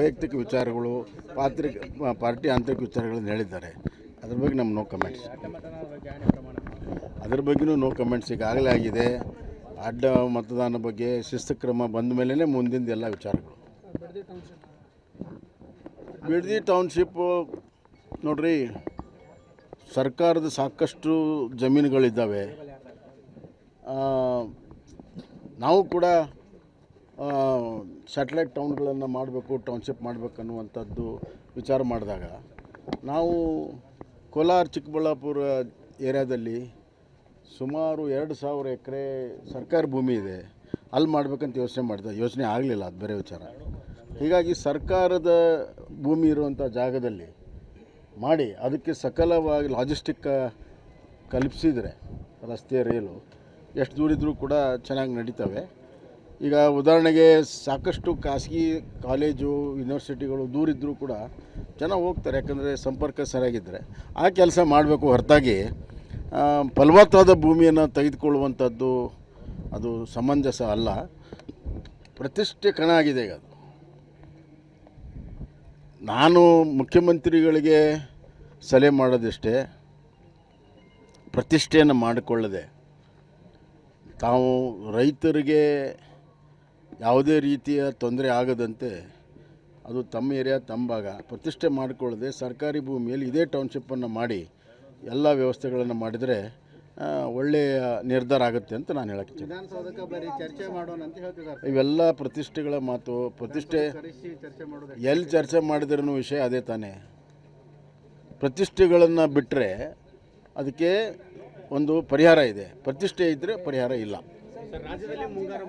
ವೈಯಕ್ತಿಕ ವಿಚಾರಗಳು ಪಾರ್ಟಿ ಆಂತರಿಕ ವಿಚಾರಗಳನ್ನು ಹೇಳಿದ್ದಾರೆ. ಅದ್ರ ಬಗ್ಗೆ ನಮ್ಮ ನೋ ಕಮೆಂಟ್ಸ್. ಅದ್ರ ಬಗ್ಗೆನೂ ನೋ ಕಮೆಂಟ್ಸ್. ಈಗಾಗಲೇ ಆಗಿದೆ. ಅಡ್ಡ ಮತದಾನ ಬಗ್ಗೆ ಶಿಸ್ತು ಕ್ರಮ ಬಂದ ಮೇಲೇ ಮುಂದಿನ ಎಲ್ಲ ವಿಚಾರಗಳು. ಬಿಡದಿ ಟೌನ್ಶಿಪ್ಪು ನೋಡ್ರಿ, ಸರ್ಕಾರದ ಸಾಕಷ್ಟು ಜಮೀನುಗಳಿದ್ದಾವೆ. ನಾವು ಕೂಡ ಸ್ಯಾಟಲೈಟ್ ಟೌನ್ಗಳನ್ನು ಮಾಡಬೇಕು, ಟೌನ್ಶಿಪ್ ಮಾಡಬೇಕು ಅನ್ನುವಂಥದ್ದು ವಿಚಾರ ಮಾಡಿದಾಗ ನಾವು ಕೋಲಾರ ಚಿಕ್ಕಬಳ್ಳಾಪುರ ಏರಿಯಾದಲ್ಲಿ ಸುಮಾರು 2,000 ಎಕರೆ ಸರ್ಕಾರಿ ಭೂಮಿ ಇದೆ. ಅಲ್ಲಿ ಮಾಡಬೇಕಂತ ಯೋಚನೆ ಆಗಲಿಲ್ಲ, ಅದು ಬೇರೆ ವಿಚಾರ. ಹೀಗಾಗಿ ಸರ್ಕಾರದ ಭೂಮಿ ಇರುವಂಥ ಜಾಗದಲ್ಲಿ ಮಾಡಿ ಅದಕ್ಕೆ ಸಕಲವಾಗಿ ಲಾಜಿಸ್ಟಿಕ್ ಕಲ್ಪಿಸಿದರೆ ರಸ್ತೆ ರೈಲು ಎಷ್ಟು ದೂರ ಇದ್ದರೂ ಕೂಡ ಚೆನ್ನಾಗಿ ನಡೀತವೆ. ಈಗ ಉದಾಹರಣೆಗೆ ಸಾಕಷ್ಟು ಖಾಸಗಿ ಕಾಲೇಜು ಯೂನಿವರ್ಸಿಟಿಗಳು ದೂರ ಇದ್ದರೂ ಕೂಡ ಚೆನ್ನಾಗಿ ಹೋಗ್ತಾರೆ, ಯಾಕಂದರೆ ಸಂಪರ್ಕ ಸರಿಯಾಗಿದ್ದರೆ. ಆ ಕೆಲಸ ಮಾಡಬೇಕು ಹೊರತಾಗಿ ಫಲವತ್ತಾದ ಭೂಮಿಯನ್ನು ತೆಗೆದುಕೊಳ್ಳುವಂಥದ್ದು ಅದು ಸಮಂಜಸ ಅಲ್ಲ. ಪ್ರತಿಷ್ಠೆ ಕಣ ಆಗಿದೆ ಈಗ. ಅದು ನಾನು ಮುಖ್ಯಮಂತ್ರಿಗಳಿಗೆ ಸಲಹೆ ಮಾಡೋದಿಷ್ಟೇ, ಪ್ರತಿಷ್ಠೆಯನ್ನು ಮಾಡಿಕೊಳ್ಳದೆ ತಾವು ರೈತರಿಗೆ ಯಾವುದೇ ರೀತಿಯ ತೊಂದರೆ ಆಗದಂತೆ ಅದು ತಮ್ಮ ಏರಿಯಾ ತಮ್ಮ ಭಾಗ ಪ್ರತಿಷ್ಠೆ ಮಾಡಿಕೊಳ್ಳದೆ ಸರ್ಕಾರಿ ಭೂಮಿಯಲ್ಲಿ ಇದೇ ಟೌನ್ಶಿಪ್ಪನ್ನು ಮಾಡಿ ಎಲ್ಲ ವ್ಯವಸ್ಥೆಗಳನ್ನು ಮಾಡಿದರೆ ಒಳ್ಳೆಯ ನಿರ್ಧಾರ ಆಗುತ್ತೆ ಅಂತ ನಾನು ಹೇಳಕ್ಕೆ ವಿಧಾನಸೌಧಕ್ಕೆ ಬರೀ ಚರ್ಚೆ ಮಾಡೋಣ ಅಂತ ಹೇಳ್ತಿದ್ದಾರೆ. ಇವೆಲ್ಲ ಪ್ರತಿಷ್ಠೆಗಳ ಮಾತು. ಪ್ರತಿಷ್ಠೆ ಎಲ್ಲಿ ಚರ್ಚೆ ಮಾಡಿದ್ರೂ ವಿಷಯ ಅದೇ ತಾನೇ. ಪ್ರತಿಷ್ಠೆಗಳನ್ನು ಬಿಟ್ಟರೆ ಅದಕ್ಕೆ ಒಂದು ಪರಿಹಾರ ಇದೆ, ಪ್ರತಿಷ್ಠೆ ಇದ್ದರೆ ಪರಿಹಾರ ಇಲ್ಲ. ರಾಜ್ಯದಲ್ಲಿ ಮುಂಗಾರು